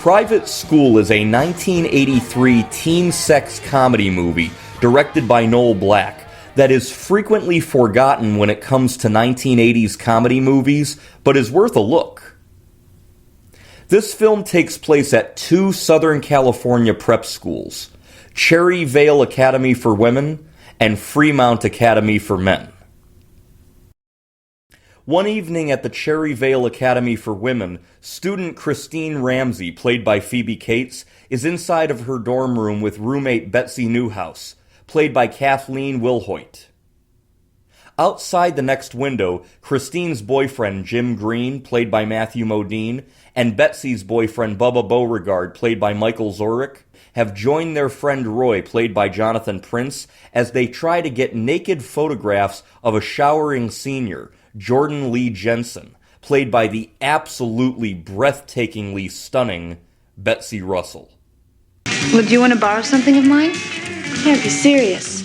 Private School is a 1983 teen sex comedy movie directed by Noel Black that is frequently forgotten when it comes to 1980s comedy movies, but is worth a look. This film takes place at two Southern California prep schools, Cherryvale Academy for Women and Fremont Academy for Men. One evening at the Cherryvale Academy for Women, student Christine Ramsey, played by Phoebe Cates, is inside of her dorm room with roommate Betsy Newhouse, played by Kathleen Wilhoit. Outside the next window, Christine's boyfriend Jim Green, played by Matthew Modine, and Betsy's boyfriend Bubba Beauregard, played by Michael Zurich, have joined their friend Roy, played by Jonathan Prince, as they try to get naked photographs of a showering senior, Jordan Lee Jensen, played by the absolutely breathtakingly stunning Betsy Russell. Well, do you want to borrow something of mine? You can't be serious.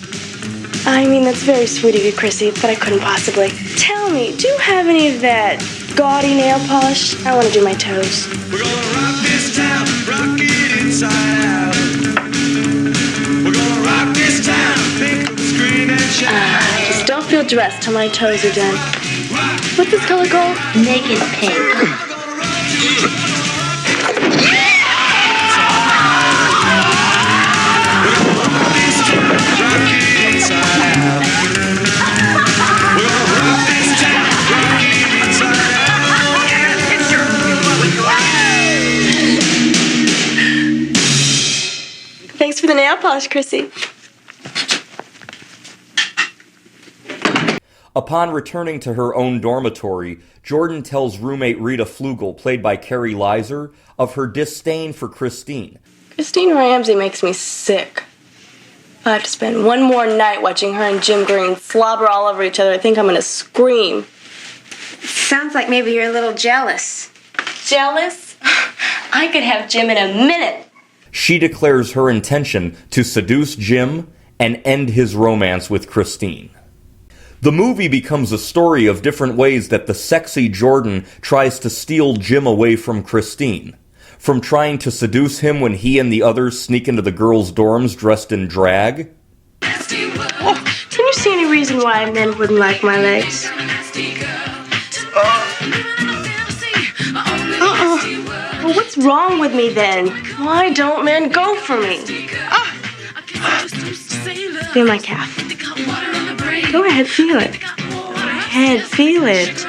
I mean, that's very sweet of you, Chrissy, but I couldn't possibly. Tell me, do you have any of that gaudy nail polish? I want to do my toes. We're gonna rock this town, rock it inside out. We're gonna rock this town, make them scream and shout. Just don't feel dressed till my toes are done. What's this color called? Naked pink. Thanks for the nail polish, Chrissy. Upon returning to her own dormitory, Jordan tells roommate Rita Flugel, played by Carrie Leiser, of her disdain for Christine. Christine Ramsey makes me sick. If I have to spend one more night watching her and Jim Green slobber all over each other, I think I'm gonna scream. Sounds like maybe you're a little jealous. Jealous? I could have Jim in a minute. She declares her intention to seduce Jim and end his romance with Christine. The movie becomes a story of different ways that the sexy Jordan tries to steal Jim away from Christine. From trying to seduce him when he and the others sneak into the girls' dorms dressed in drag. Can you see any reason why men wouldn't like my legs? Well, what's wrong with me then? Why don't men go for me? Feel my calf. Go ahead, feel it. Go ahead, feel it.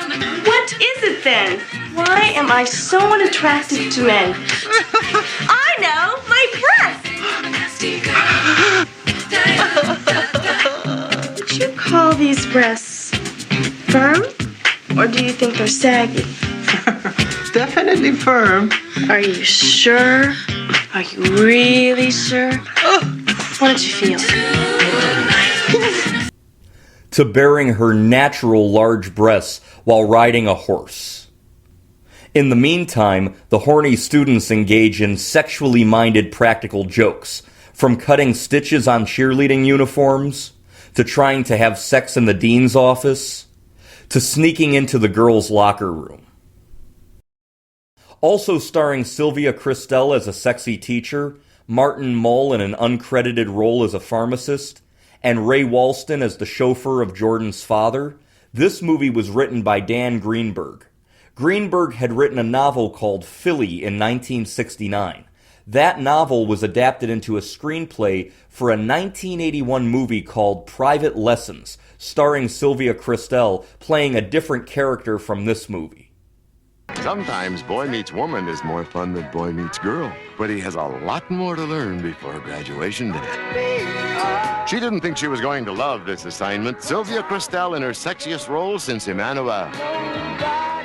What is it then? Why am I so unattractive to men? I know, my breasts. Would you call these breasts firm? Or do you think they're saggy? Definitely firm. Are you sure? Are you really sure? What did you feel? To bearing her natural large breasts while riding a horse. In the meantime, the horny students engage in sexually minded practical jokes, from cutting stitches on cheerleading uniforms, to trying to have sex in the dean's office, to sneaking into the girls' locker room. Also starring Sylvia Christel as a sexy teacher, Martin Mull in an uncredited role as a pharmacist, and Ray Walston as the chauffeur of Jordan's father, this movie was written by Dan Greenberg. Greenberg had written a novel called Philly in 1969. That novel was adapted into a screenplay for a 1981 movie called Private Lessons, starring Sylvia Christel playing a different character from this movie. Sometimes Boy Meets Woman is more fun than Boy Meets Girl, but he has a lot more to learn before graduation day. She didn't think she was going to love this assignment. Sylvia Christel in her sexiest role since Emmanuel.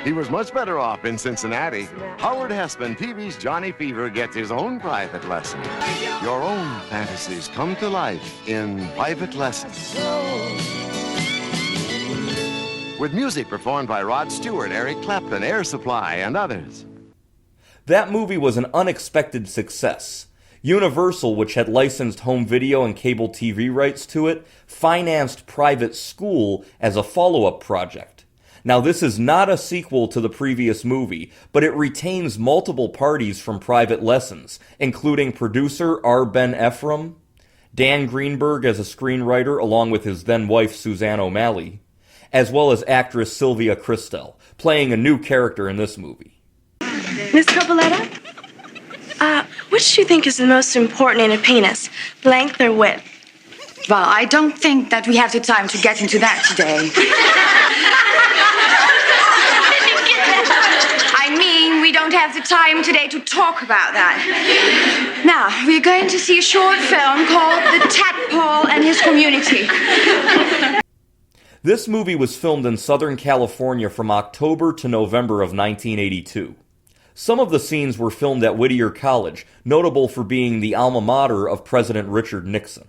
He was much better off in Cincinnati. Howard Hesseman, TV's Johnny Fever, gets his own private lesson. Your own fantasies come to life in Private Lessons. With music performed by Rod Stewart, Eric Clapton, Air Supply, and others. That movie was an unexpected success. Universal, which had licensed home video and cable TV rights to it, financed Private School as a follow-up project. Now, this is not a sequel to the previous movie, but it retains multiple parties from Private Lessons, including producer R. Ben Ephraim, Dan Greenberg as a screenwriter along with his then-wife Suzanne O'Malley, as well as actress Sylvia Christel, playing a new character in this movie. Miss Copoletta? Which do you think is the most important in a penis, length or width? Well, I don't think that we have the time to get into that today. I mean, we don't have the time today to talk about that. Now, we're going to see a short film called The Tadpole and His Community. This movie was filmed in Southern California from October to November of 1982. Some of the scenes were filmed at Whittier College, notable for being the alma mater of President Richard Nixon.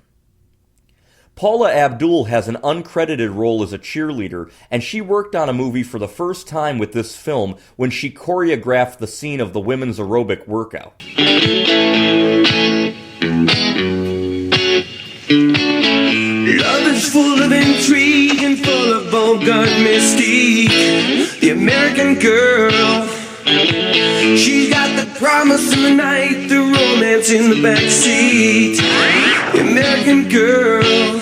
Paula Abdul has an uncredited role as a cheerleader, and she worked on a movie for the first time with this film when she choreographed the scene of the women's aerobic workout. Love is full of intrigue and full of Bogart mystique. The American girl, she's got the promise of the night, the romance in the backseat. The American girl.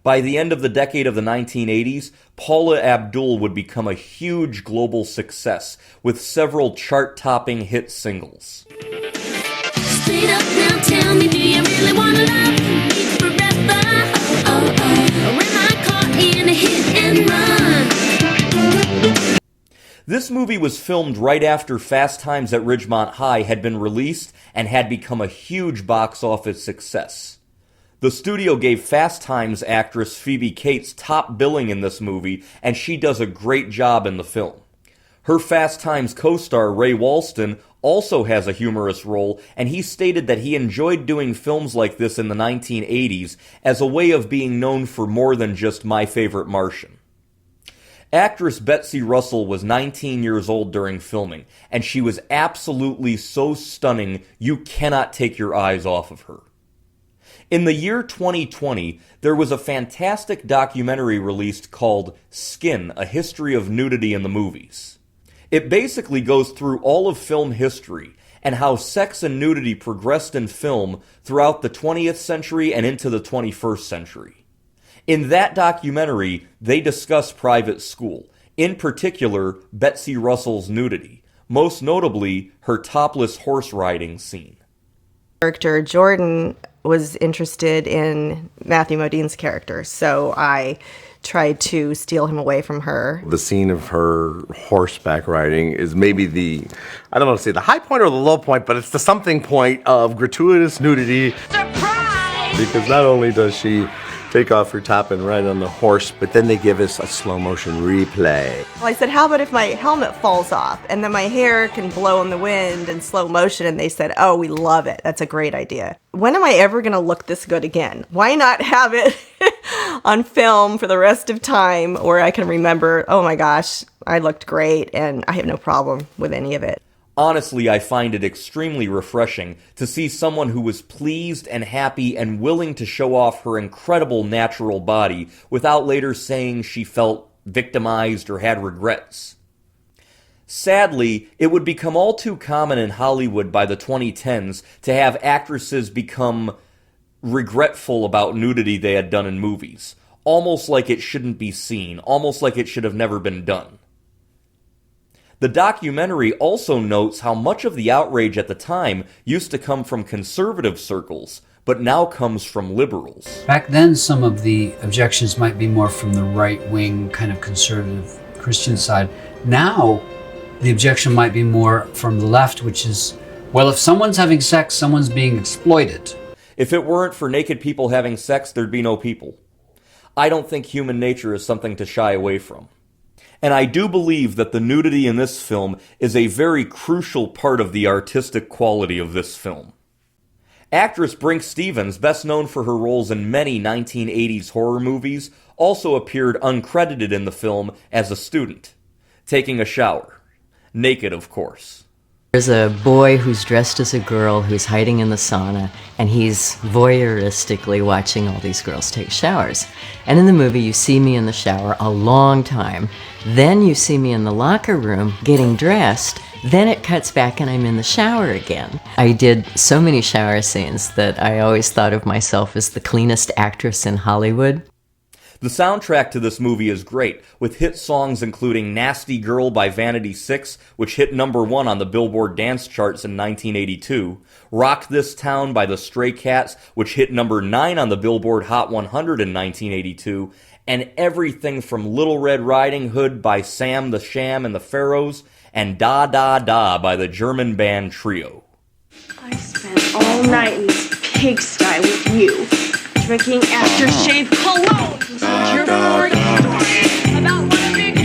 By the end of the decade of the 1980s, Paula Abdul would become a huge global success with several chart-topping hit singles. Straight up now, tell me, do you really want to love me forever? Oh, oh, or am I caught in a hit and run? This movie was filmed right after Fast Times at Ridgemont High had been released and had become a huge box office success. The studio gave Fast Times actress Phoebe Cates top billing in this movie, and she does a great job in the film. Her Fast Times co-star Ray Walston also has a humorous role, and he stated that he enjoyed doing films like this in the 1980s as a way of being known for more than just My Favorite Martian. Actress Betsy Russell was 19 years old during filming, and she was absolutely so stunning you cannot take your eyes off of her. In the year 2020, there was a fantastic documentary released called Skin, A History of Nudity in the Movies. It basically goes through all of film history and how sex and nudity progressed in film throughout the 20th century and into the 21st century. In that documentary, they discuss Private School, in particular Betsy Russell's nudity, most notably her topless horse riding scene. Character Jordan was interested in Matthew Modine's character, so I tried to steal him away from her. The scene of her horseback riding is maybe I don't want to say the high point or the low point, but it's the something point of gratuitous nudity. Surprise! Because not only does she take off her top and ride on the horse, but then they give us a slow motion replay. Well, I said, how about if my helmet falls off and then my hair can blow in the wind in slow motion? And they said, oh, we love it. That's a great idea. When am I ever going to look this good again? Why not have it on film for the rest of time where I can remember, oh my gosh, I looked great and I have no problem with any of it. Honestly, I find it extremely refreshing to see someone who was pleased and happy and willing to show off her incredible natural body without later saying she felt victimized or had regrets. Sadly, it would become all too common in Hollywood by the 2010s to have actresses become regretful about nudity they had done in movies, almost like it shouldn't be seen, almost like it should have never been done. The documentary also notes how much of the outrage at the time used to come from conservative circles, but now comes from liberals. Back then, some of the objections might be more from the right-wing kind of conservative Christian side. Now, the objection might be more from the left, which is, well, if someone's having sex, someone's being exploited. If it weren't for naked people having sex, there'd be no people. I don't think human nature is something to shy away from. And I do believe that the nudity in this film is a very crucial part of the artistic quality of this film. Actress Brink Stevens, best known for her roles in many 1980s horror movies, also appeared uncredited in the film as a student, taking a shower. Naked, of course. There's a boy who's dressed as a girl who's hiding in the sauna, and he's voyeuristically watching all these girls take showers. And in the movie, you see me in the shower a long time. Then you see me in the locker room getting dressed. Then it cuts back and I'm in the shower again. I did so many shower scenes that I always thought of myself as the cleanest actress in Hollywood. The soundtrack to this movie is great, with hit songs including Nasty Girl by Vanity 6, which hit #1 on the Billboard dance charts in 1982, Rock This Town by the Stray Cats, which hit #9 on the Billboard Hot 100 in 1982, and everything from Little Red Riding Hood by Sam the Sham and the Pharaohs, and Da Da Da by the German band Trio. I spent all night in this pigsty with you, drinking aftershave cologne. You're bored about what a big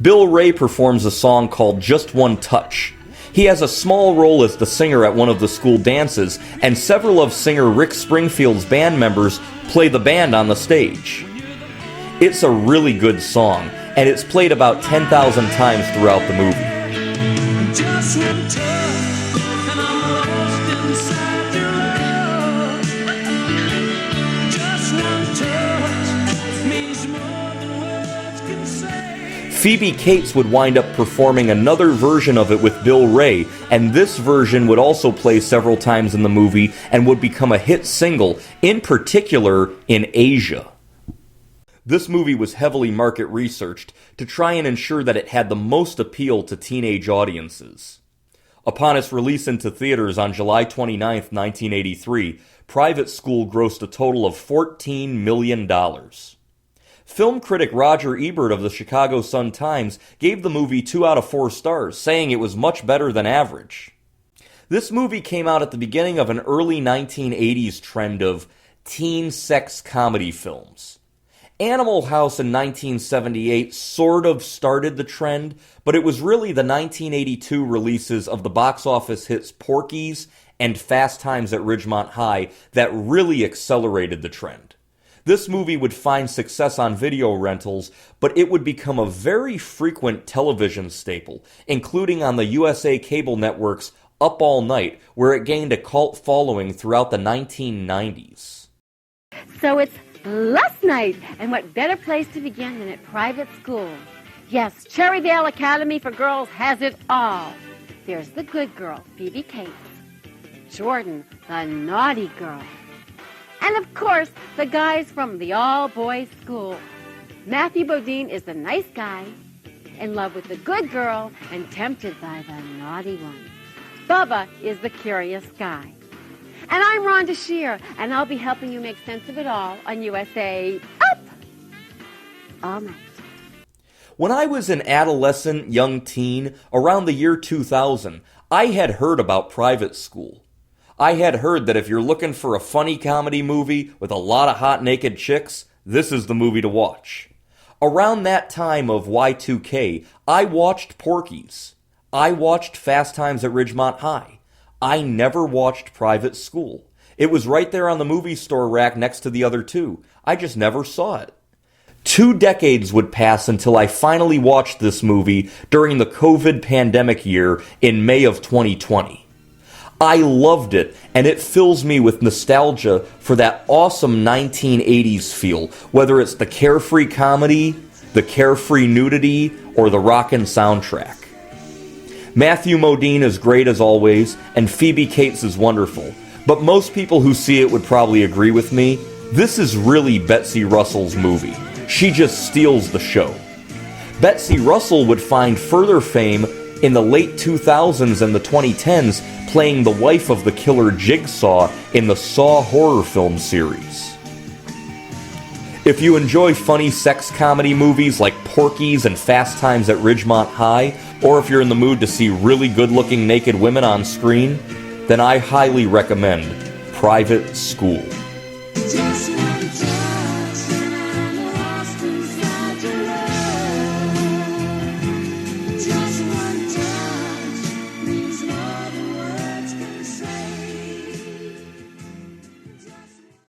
Bill Ray performs a song called Just One Touch. He has a small role as the singer at one of the school dances, and several of singer Rick Springfield's band members play the band on the stage. It's a really good song, and it's played about 10,000 times throughout the movie. Just one touch, and I'm lost inside your love. Just one touch means more than words can say. Phoebe Cates would wind up performing another version of it with Bill Ray, and this version would also play several times in the movie and would become a hit single, in particular in Asia. This movie was heavily market researched to try and ensure that it had the most appeal to teenage audiences. Upon its release into theaters on July 29, 1983, Private School grossed a total of $14 million. Film critic Roger Ebert of the Chicago Sun-Times gave the movie 2 out of 4 stars, saying it was much better than average. This movie came out at the beginning of an early 1980s trend of teen sex comedy films. Animal House in 1978 sort of started the trend, but it was really the 1982 releases of the box office hits Porky's and Fast Times at Ridgemont High that really accelerated the trend. This movie would find success on video rentals, but it would become a very frequent television staple, including on the USA cable networks Up All Night, where it gained a cult following throughout the 1990s. So it's last night, and what better place to begin than at Private School? Yes, Cherryvale Academy for Girls has it all. There's the good girl, Phoebe Cates. Jordan, the naughty girl. And of course, the guys from the all-boys school. Matthew Modine is the nice guy, in love with the good girl, and tempted by the naughty one. Bubba is the curious guy. And I'm Rhonda Shear, and I'll be helping you make sense of it all on USA Up All Night. When I was an adolescent young teen, around the year 2000, I had heard about Private School. I had heard that if you're looking for a funny comedy movie with a lot of hot naked chicks, this is the movie to watch. Around that time of Y2K, I watched Porky's. I watched Fast Times at Ridgemont High. I never watched Private School. It was right there on the movie store rack next to the other two. I just never saw it. 2 decades would pass until I finally watched this movie during the COVID pandemic year in May of 2020. I loved it, and it fills me with nostalgia for that awesome 1980s feel, whether it's the carefree comedy, the carefree nudity, or the rockin' soundtrack. Matthew Modine is great as always, and Phoebe Cates is wonderful. But most people who see it would probably agree with me. This is really Betsy Russell's movie. She just steals the show. Betsy Russell would find further fame in the late 2000s and the 2010s playing the wife of the killer Jigsaw in the Saw horror film series. If you enjoy funny sex comedy movies like Porky's and Fast Times at Ridgemont High, or if you're in the mood to see really good-looking naked women on screen, then I highly recommend Private School. Just